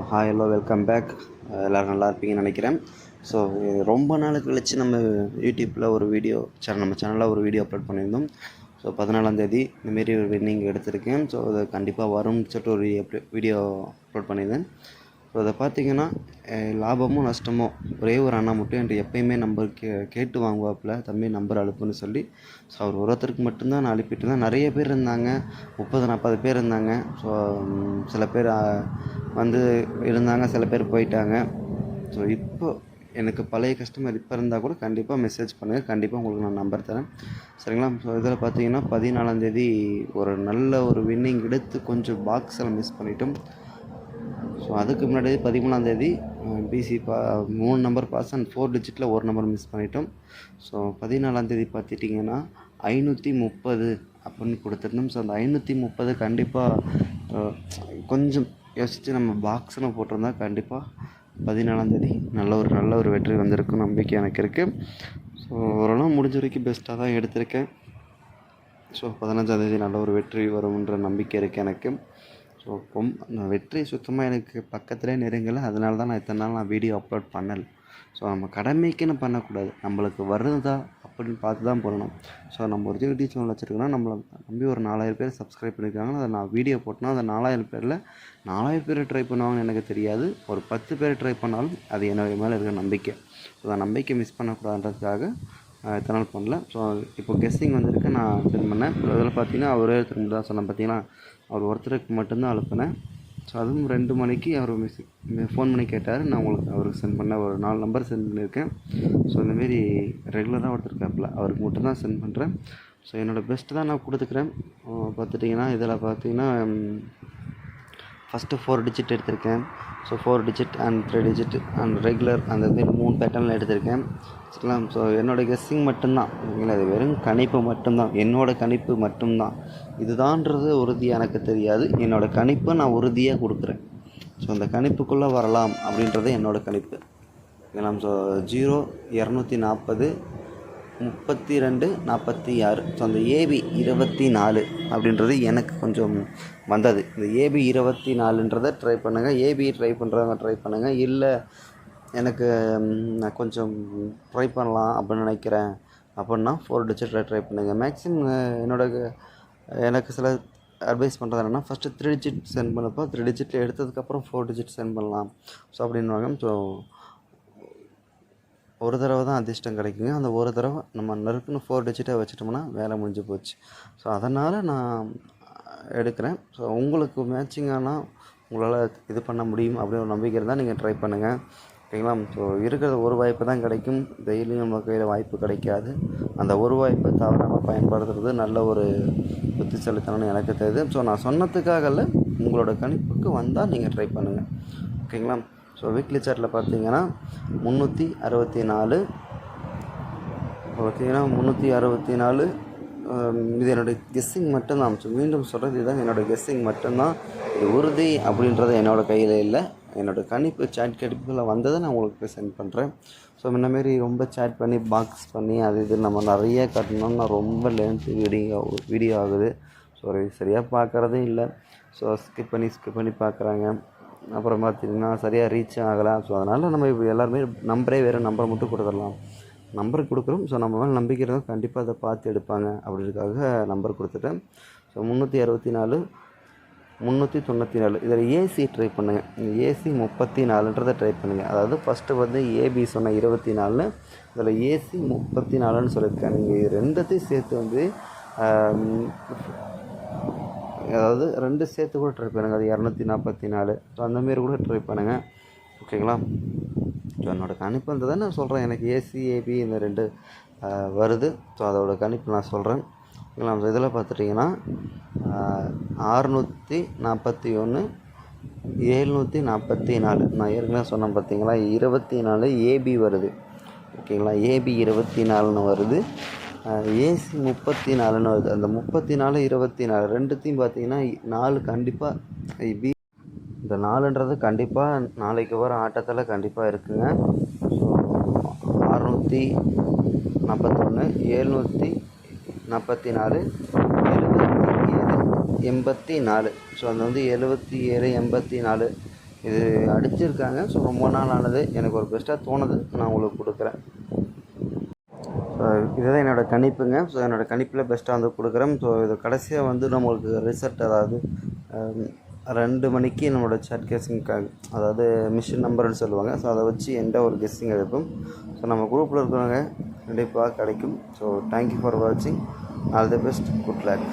Hi hello welcome back. எல்லோரும் நல்லா இருப்பீங்கன்னு நினைக்கிறேன். ஸோ ரொம்ப நாள் கழித்து நம்ம யூடியூப்பில் ஒரு வீடியோ நம்ம சேனலில் ஒரு வீடியோ அப்லோட் பண்ணியிருந்தோம். ஸோ 14ஆந்தேதி இந்தமாரி ஒரு வின்னிங் எடுத்திருக்கேன். ஸோ அது கண்டிப்பாக வரும்னு சொல்லிட்டு ஒரு வீடியோ அப்லோட் பண்ணியிருந்தேன். ஸோ அதை பார்த்தீங்கன்னா லாபமோ நஷ்டமோ ஒரே ஒரு அண்ணா மட்டும் என்கிட்ட எப்போயுமே நம்பர் கேட்டு வாங்குவாப்பில், தம்பி நம்பர் அனுப்புன்னு சொல்லி. ஸோ அவர் ஒருத்தருக்கு மட்டும்தான் நான் அனுப்பிட்டு இருந்தேன். நிறைய பேர் இருந்தாங்க, 30-40 பேர் இருந்தாங்க. ஸோ சில பேர் வந்து இருந்தாங்க, சில பேர் போயிட்டாங்க. ஸோ இப்போ எனக்கு பழைய கஸ்டமர் இப்போ இருந்தால் கூட கண்டிப்பாக மெசேஜ் பண்ணுங்கள், கண்டிப்பாக உங்களுக்கு நான் நம்பர் தரேன், சரிங்களா? ஸோ இதில் பார்த்தீங்கன்னா 14ஆந்தேதி ஒரு நல்ல ஒரு வின்னிங் எடுத்து கொஞ்சம் பாக்ஸில் மிஸ் பண்ணிட்டோம். ஸோ அதுக்கு முன்னாடி 13ஆந்தேதி பிசி 3 நம்பர் பாஸ் அண்ட் 4 டிஜிட்டில் ஒரு நம்பர் மிஸ் பண்ணிட்டோம். ஸோ 14ஆந்தேதி பார்த்துட்டிங்கன்னா 530 அப்படின்னு கொடுத்துருந்தோம். ஸோ அந்த 530 கண்டிப்பாக கொஞ்சம் யோசித்து நம்ம பாக்ஸ்னு போட்டிருந்தா கண்டிப்பாக 14ஆந்தேதி நல்ல ஒரு வெற்றி வந்திருக்கும் நம்பிக்கை எனக்கு இருக்குது. ஸோ ஓரளவு முடிஞ்ச வரைக்கும் பெஸ்ட்டாக தான் எடுத்திருக்கேன். ஸோ 15ஆந்தேதி நல்ல ஒரு வெற்றி வரும்ன்ற நம்பிக்கை இருக்குது எனக்கு. ஸோ வெற்றி சுத்தமாக எனக்கு பக்கத்துலேயே நெருங்கலை. அதனால தான் நான் இத்தனை நாள் வீடியோ அப்லோட் பண்ணலை. ஸோ நம்ம கடமைக்குன்னு பண்ணக்கூடாது, நம்மளுக்கு வருதா அப்படின்னு பார்த்து தான் பண்ணணும். ஸோ நம்ம ஒரு யூடியூப் சேனல் வச்சுருக்கோன்னா நம்மளை நம்பி ஒரு 4000 பேர் சப்ஸ்கிரைப் பண்ணியிருக்காங்க. அதை நான் வீடியோ போட்டோன்னா அந்த 4000 பேரில் 4000 பேர் ட்ரை பண்ணுவாங்கன்னு எனக்கு தெரியாது. ஒரு 10 பேர் ட்ரை பண்ணாலும் அது என்னுடைய மேலே இருக்கிற நம்பிக்கை. ஸோ அந்த நம்பிக்கை மிஸ் பண்ணக்கூடாதுன்றதுக்காக இத்தனை நாள் பண்ணல. ஸோ இப்போ கெஸ்ஸிங் வந்திருக்கு, நான் சென்ட் பண்ணேன். அதில் பார்த்தீங்கன்னா அவரே திரும்ப தான் சொன்னேன், பார்த்தீங்கன்னா அவர் ஒருத்தருக்கு மட்டும்தான் அனுப்பினேன். ஸோ அதுவும் 2 மணிக்கு அவர் ஃபோன் பண்ணி கேட்டார். நான் அவருக்கு சென்ட் பண்ண ஒரு 4 நம்பர் சென்ட் பண்ணியிருக்கேன். ஸோ இந்தமாரி ரெகுலராக ஒருத்தர் கேப்பில் அவருக்கு மட்டும்தான் சென்ட் பண்ணுறேன். ஸோ என்னோடய பெஸ்ட்டு தான் நான் கொடுத்துக்கிறேன். பார்த்துட்டிங்கன்னா இதில் பார்த்தீங்கன்னா ஃபஸ்ட்டு 4 டிஜிட் எடுத்திருக்கேன். So 4 digit and 3 digit and regular அந்த மாரி 3 பேட்டர்னில் எடுத்திருக்கேன், சரிங்களா? ஸோ என்னோடய கெஸ்ஸிங் மட்டும்தான், ஓகேங்களா? அது வெறும் கணிப்பு மட்டும்தான், என்னோடய கணிப்பு மட்டும்தான். இதுதான்றது உறுதியாக எனக்கு தெரியாது. என்னோடய கணிப்பை நான் உறுதியாக கொடுக்குறேன். ஸோ அந்த கணிப்புக்குள்ளே வரலாம் அப்படின்றது என்னோடய கணிப்பு, ஓகேங்களா? ஸோ 0 240 32 46. ஸோ அந்த ஏபி 24 அப்படின்றது எனக்கு கொஞ்சம் வந்தது. இந்த ஏபி 24ன்றதை ட்ரை பண்ணுங்கள். ஏபி ட்ரை பண்ணுறவங்க ட்ரை பண்ணுங்கள். இல்லை எனக்கு நான் கொஞ்சம் ட்ரை பண்ணலாம் அப்படின்னு நினைக்கிறேன் அப்படின்னா 4 டிஜிட்டில் ட்ரை பண்ணுங்கள். மேக்ஸிமம் எனக்கு சில அட்வைஸ் பண்ணுறது என்னென்னா, ஃபஸ்ட்டு 3 டிஜிட் சென்ட் பண்ணப்போ 3 டிஜிட்டில் எடுத்ததுக்கப்புறம் 4 டிஜிட் சென்ட் பண்ணலாம் ஸோ அப்படின்வாங்க. ஸோ ஒரு தடவை தான் அதிர்ஷ்டம் கிடைக்குங்க. அந்த ஒரு தடவை நம்ம நறுக்குன்னு 4 டிஜிட்டாக வச்சுட்டோம்னா வேலை முடிஞ்சு போச்சு. ஸோ அதனால் நான் எடுக்கிறேன். ஸோ உங்களுக்கு மேட்சிங்கானால் உங்களால் இது பண்ண முடியும் அப்படின்னு ஒரு நம்பிக்கை இருந்தால் நீங்கள் ட்ரை பண்ணுங்கள், ஓகேங்களா? ஸோ இருக்கிற ஒரு வாய்ப்பு தான் கிடைக்கும், டெய்லியும் நம்ம கையில் வாய்ப்பு கிடைக்காது. அந்த ஒரு வாய்ப்பை தவறாமல் பயன்படுத்துறது நல்ல ஒரு புத்திசாலித்தனம்னு எனக்கு தெரியுது. ஸோ நான் சொன்னதுக்காக இல்லை, உங்களோட கணிப்புக்கு வந்தால் நீங்கள் ட்ரை பண்ணுங்கள், ஓகேங்களா? ஸோ வீக்லி சார்ட்டில் பார்த்தீங்கன்னா 364 பார்த்தீங்கன்னா 364. இது என்னோடய கெஸ்ஸிங் மட்டும்தான். ஸோ மீண்டும் சொல்கிறது, இதுதான் என்னோடய கெஸ்ஸிங் மட்டும்தான். இது உறுதி அப்படின்றது என்னோடய கையில் இல்லை. என்னோடய கணிப்பு சாட் கணிப்பில் வந்ததை நான் உங்களுக்கு சென்ட் பண்ணுறேன். ஸோ இந்தமாரி ரொம்ப சேட் பண்ணி பாக்ஸ் பண்ணி அது இது நம்ம நிறைய கட்டணும்னா ரொம்ப லென்த் வீடியோ ஆகுது. ஸோ சரியாக பார்க்குறதே இல்லை. ஸோ ஸ்கிப் பண்ணி பார்க்குறாங்க. அப்புறம் பார்த்திங்கன்னா சரியாக ரீச் ஆகலை. ஸோ அதனால் நம்ம இப்போ எல்லாருமே நம்பரே வேறு நம்பரை மட்டும் கொடுத்துடலாம். நம்பர் கொடுக்குறோம். ஸோ நம்ம மேலே நம்பிக்கை இருந்தால் கண்டிப்பாக அதை பார்த்து எடுப்பாங்க அப்படின்றதுக்காக நம்பர் கொடுத்துட்டேன். ஸோ 364 394. இதில் ஏசி ட்ரை பண்ணுங்கள். ஏசி 34ன்றதை ட்ரை பண்ணுங்கள். அதாவது ஃபஸ்ட்டு வந்து ஏபி சொன்ன 24, இதில் ஏசி 34ன்னு சொல்லியிருக்கேன். நீங்கள் இது ரெண்டுத்தையும் சேர்த்து வந்து அதாவது 2 சேர்த்து கூட ட்ரை பண்ணுங்கள். அது 244. ஸோ அந்தமாரி கூட ட்ரை பண்ணுங்கள், ஓகேங்களா? ஸோ என்னோடய கணிப்பு வந்து தான் நான் சொல்கிறேன். எனக்கு ஏசி ஏபி இந்த 2 வருது. ஸோ அதோட கணிப்பு நான் சொல்கிறேன், ஓகேங்களா? ஸோ இதில் பார்த்துட்டிங்கன்னா 641 744. நான் ஏற்கனவே சொன்னேன் பார்த்தீங்களா, 24 ஏபி வருது, ஓகேங்களா? ஏபி 24ன்னு வருது, ஏசி 34ன்னு வருது. அந்த 34 24 ரெண்டுத்தையும் பார்த்தீங்கன்னா 4 கண்டிப்பாக இந்த 4ன்றது கண்டிப்பாக நாளைக்கு வர ஆட்டத்தில் கண்டிப்பாக இருக்குங்க. ஸோ 641 744 77 84. ஸோ அது வந்து 77 84 இது அடிச்சிருக்காங்க. ஸோ ரொம்ப நாள் ஆனது, எனக்கு ஒரு பெஸ்ட்டாக தோணுது, நான் உங்களுக்கு கொடுக்குறேன். ஸோ இதுதான் என்னோடய கணிப்புங்க. ஸோ என்னோடய கணிப்பில் பெஸ்ட்டாக வந்து கொடுக்குறேன். ஸோ இது கடைசியாக வந்து நம்மளுக்கு ரிசல்ட், அதாவது 2 மணிக்கு நம்மளோட சாட் கெஸ்ஸிங்காக, அதாவது மிஷின் நம்பர்னு சொல்லுவாங்க. ஸோ அதை வச்சு எந்த ஒரு கெஸ்ஸிங் இருக்கும். ஸோ நம்ம குரூப்பில் இருக்கிறவங்க கண்டிப்பாக கிடைக்கும். ஸோ தேங்க்யூ ஃபார் வாட்சிங். All the best. Good luck.